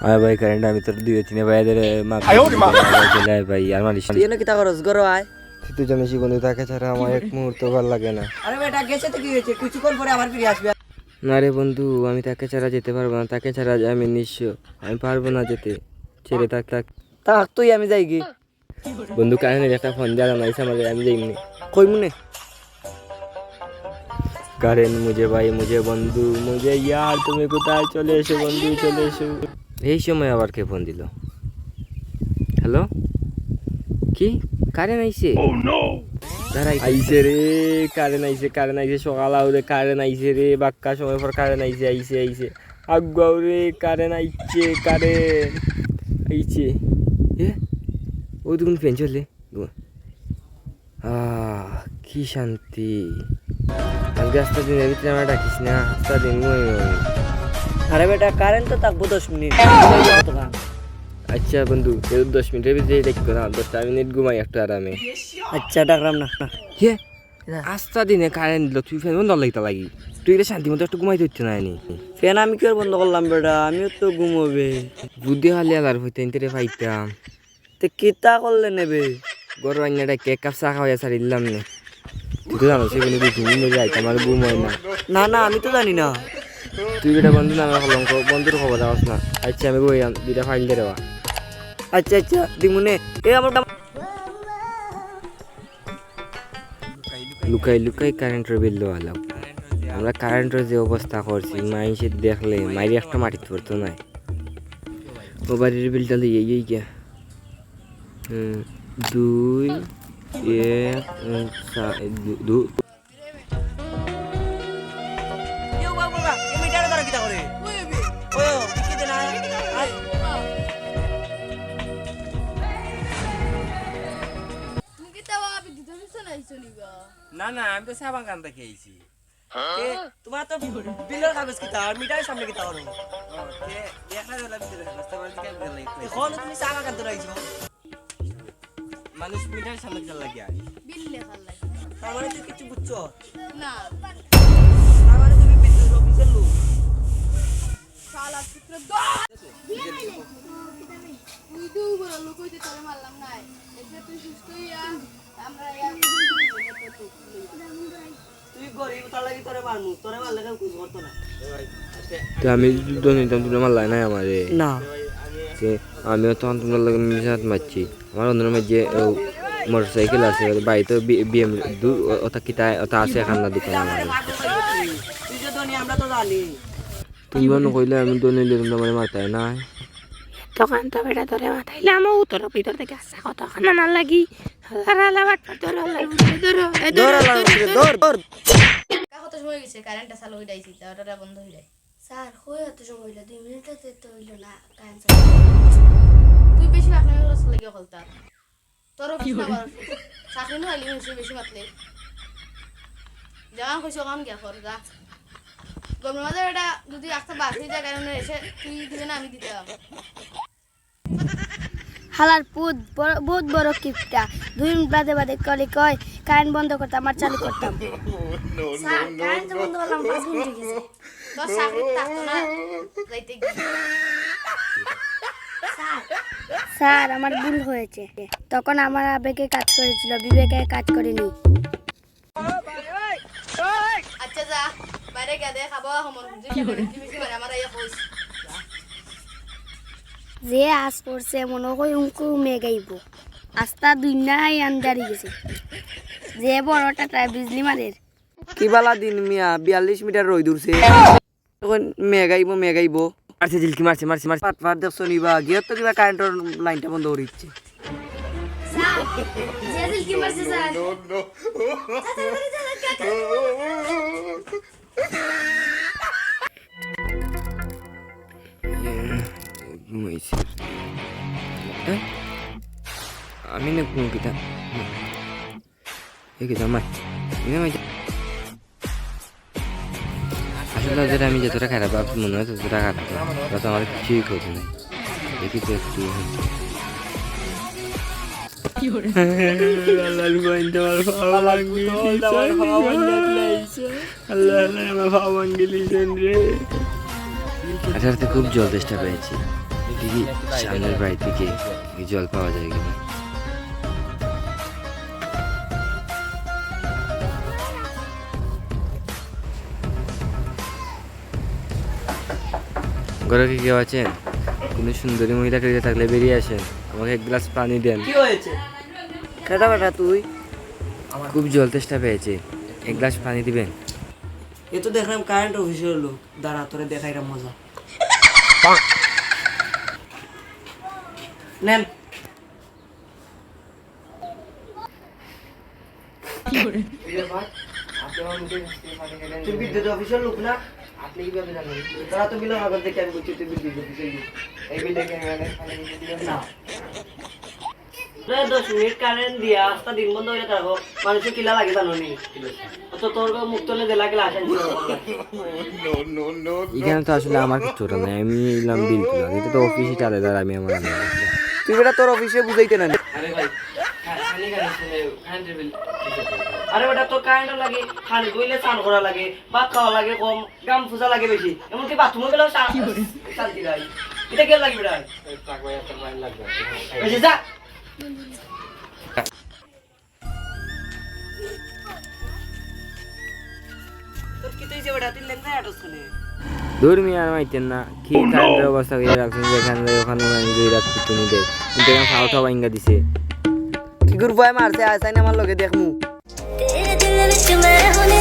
আয় ভাই কারেন্ট আমি তোর দুই তিনে ভাইদের চলে আয় ভাই আর মারিস তুই এনে কি তা করস গরো আয়। তুই জানিস বন্ধু তাকে ছাড়া আমার এক মুহূর্ত ভালো লাগে না। আরে বেটা গেছে তো কি হয়েছে, কিছুক্ষণ পরে আবার ফিরে আসবে। না রে বন্ধু আমি তাকে ছাড়া যেতে পারবো না, তাকে ছাড়া আমি নিঃস্ব, আমি পারবো না যেতে, ছেড়ে থাক থাক। থাক তুই, আমি যাই কি বন্ধু কাহিনীর একটা ফোন দেওয়া নাইছে আমাদের, আমি যাইনি কই মনে। কারেন মুঝে ভাই মুঝে বন্ধু মুঝে ইয়ার তুমি কোথায়, চলে এসো বন্ধু চলে এসো। এই সময় আবার কে ফোন দিল? হ্যালো, কি কারেন আইছে? দাঁড়াই আইছে রে, কারেন আইছে কারেন আইছে, সকাল আউরে কারেন আইছে রে, বাক্কা সময় পর কারেন আইছে আইছে আইছে আগাও রে, কারেন আইছে কারেন আইছে। এ ও দেখুন ফ্যান চলে, কি শান্তি। আজকে আস্তা দিনের ভিতরে আমার ডাকিস না, আস্তা দিন আরে বেটা কারেন্ট তো থাকবো 10 মিনিট। আচ্ছা বন্ধু 10 মিনিটের ভিতরে দেখো না, 10 মিনিট ঘুমাই একটু আরামে। আচ্ছা ডাকলাম না। হে আস্তা দিনে কারেন্ট দিল, তুই ফ্যান বন্ধ লাগতে লাগি, তুই এটা শান্তি মতো একটু ঘুমাইতে হচ্ছে না নি। ফ্যান আমি কি আর বন্ধ করলাম বেটা, আমিও তো ঘুমোবে। বুদ্ধি হালি আলার হইতে ইনতে পাইতাম। তে কিতা করলে নেবে? গরু আইনাটা কেক কাপ চা খাওয়াই সারিলাম না, তুই তো জানো সেগুলো দিয়ে ঘুম হয়ে যায়, আমার ঘুম হয় না। না না আমি তো জানি না। তুই বেটা বন্ধু না আমার কলঙ্ক, বন্ধুর খবর দেওয়াস না। আচ্ছা আমি বইলাম দুইটা ফাইল দিয়ে দেওয়া। আচ্ছা আচ্ছা দিমুনে এ আমার লুকাই লুকাই কারেন্টের বিল দেওয়া লাগবে। আমরা কারেন্টের যে অবস্থা করছি মাইসে দেখলে মাইরি একটা মাটিতে পড়তো না। ও বাড়ির বিলটা লিয়ে এই গিয়া 2 1 2 না না আমি তো চা বাগান থেকে আইছি। তোমার তো বিলের কাগজ কিতা আর মিটারের সামনে কিতা করো? এখন তুমি চা বাগান তো রাইছো। মানুষ মিটার সামনে খেলা লাগিয়া বিল লেখার লাগে তার মানে তুই কিছু বুঝছো না, তার মানে তুমি বিদ্যুৎ অফিসের লোক। শালা পুত্র দশ তুই তো বড় লোক হইতে তোরে মারলাম না, এসে তুই সুস্থ হইয়া আমরা তুই গরিব তার লাগি তোরে মারমু, তোরে মারলে কেউ কিছু করতো না। তো আমি যুদ্ধ নিতাম, তুমি মারলাই নাই আমারে না আমিও তখন তোমার লাগে মিশাত মারছি। আমার অন্য যে মোটর সাইকেল আছে বাড়িতে বিএম ওটা কিতা ওটা আছে খান্না দোকান আমার। তুই যে ধনী আমরা তো জানি। তুমি মনে কইলে আমি তো নিলে তোমরা মানে মারতাই না। তখন তো বেটা ধরে মাথাইলে আমার উত্তর ভিতর থেকে আসা কত খানা না লাগি কত সময় গেছে কারেন্টটা চালু হয়ে যাইছি, ওটা বন্ধ হয়ে যায়। স্যার হয়ে এত সময় হইলো 2 মিনিটে তো হইলো না কারেন্ট। তুই বেশি মাখনা লাগে হলতা তোর চাকরি না হইলে বেশি মাতলে যা কইছো কাম গিয়া কর যা। গরমের মাঝে এটা যদি একটা বাকি যায় কারণে এসে তুই দিবে না আমি দিতাম। হালার পুত বহুত বড় কিপটা 2 মিনিট বাদে বাদে কলে কয় কারেন্ট বন্ধ করতে আমার চালু করতাম। স্যার কারেন্ট বন্ধ করলাম 5 মিনিট গেছে। তোর চাকরি থাকতো না যাইতে গিয়ে। স্যার আমার ভুল হয়েছে, তখন আমার আবেগে কাজ করেছিল, বিবেকে কাজ করেনি। আচ্ছা যা বাইরে গেদে খাবো সমন বেশি মানে আমার ইয়া কইস যে আজ পড়ছে মনে হয় উনকু মেগাইব। আস্তা দুনিয়াই আন্দারি গেছে, যে বড়টা তাই বিজলি মারের। কি বালা দিন মিয়া 42 মিটার রই দূরছে এখন মেগাইবো মারছে জিলকি মারছে মারছে মারছে পাট দেখছো নিবা গিয়ে তো কিবা কারেন্টের লাইনটা বন্ধ করে দিচ্ছে। আমি না কোন কিতা এই কিতা মার আসলে যেটা আমি যতটা খারাপ মনে হয় ততটা খারাপ, তত আমার কিছুই ক্ষতি নেই। দেখি তো একটু আচ্ছা খুব জল চেষ্টা পেয়েছি, দিদি সামনের বাড়ি থেকে এই জল পাওয়া যায় কিনা? ঘরে কি কেউ আছেন? কোনো সুন্দরী মহিলা কেটে থাকলে বেরিয়ে আসেন, আমাকে এক গ্লাস পানি দেন। কি হয়েছে? কেটা বেটা তুই? খুব জল তেষ্টা পেয়েছে, এক গ্লাস পানি দিবেন? এ তো দেখলাম কারেন্ট অফিসের লোক, দাঁড়া তোরে দেখাইরা মজা। নেন। তুই বিদ্যুৎ অফিসের লোক না? আপনি কিভাবে জানেন? তারা তো বিনা কাগজ দেখে আমি বলছি তুই বিদ্যুৎ অফিসের লোক। এই বিল দেখে না 10 মিনিট কারেন্ট দিয়া আস্তা দিন বন্ধ হয়ে থাকো, মানুষের কিলা লাগে জানো নি? তো তোর মুখ তোলে দিলা গেলে আসেন। এখানে তো আসলে আমার কিছু ওটা নাই, আমি এলাম বিল তুলা, এটা তো অফিসে চালে দাঁড়া, আমি আমার তুই বেটা তোর অফিসে বুঝাইতে না। আরে বেটা তোর কারেন্ট লাগে, খালি ধুইলে স্নান করা লাগে, ভাত খাওয়া লাগে কম, গাম ফুসা লাগে বেশি, এমনকি বাথরুমে গেলেও শান্তি নাই। এটা কেন লাগবে বেটা? বেশি যা। তোর কি তুই যে বেটা তুই লেন না আটস করে? দূর মিয়া আর মাইতেন না, কি কারেন্টের অবস্থা করে রাখছেন, যেখানে ওখানে দিয়ে রাখছি তুমি দেখ, কিন্তু এখানে খাওয়া খাওয়া ইঙ্গা দিছে। কি করবো মারছে আসাই না আমার লগে দেখমু। तेरे दिल विच मैं हुने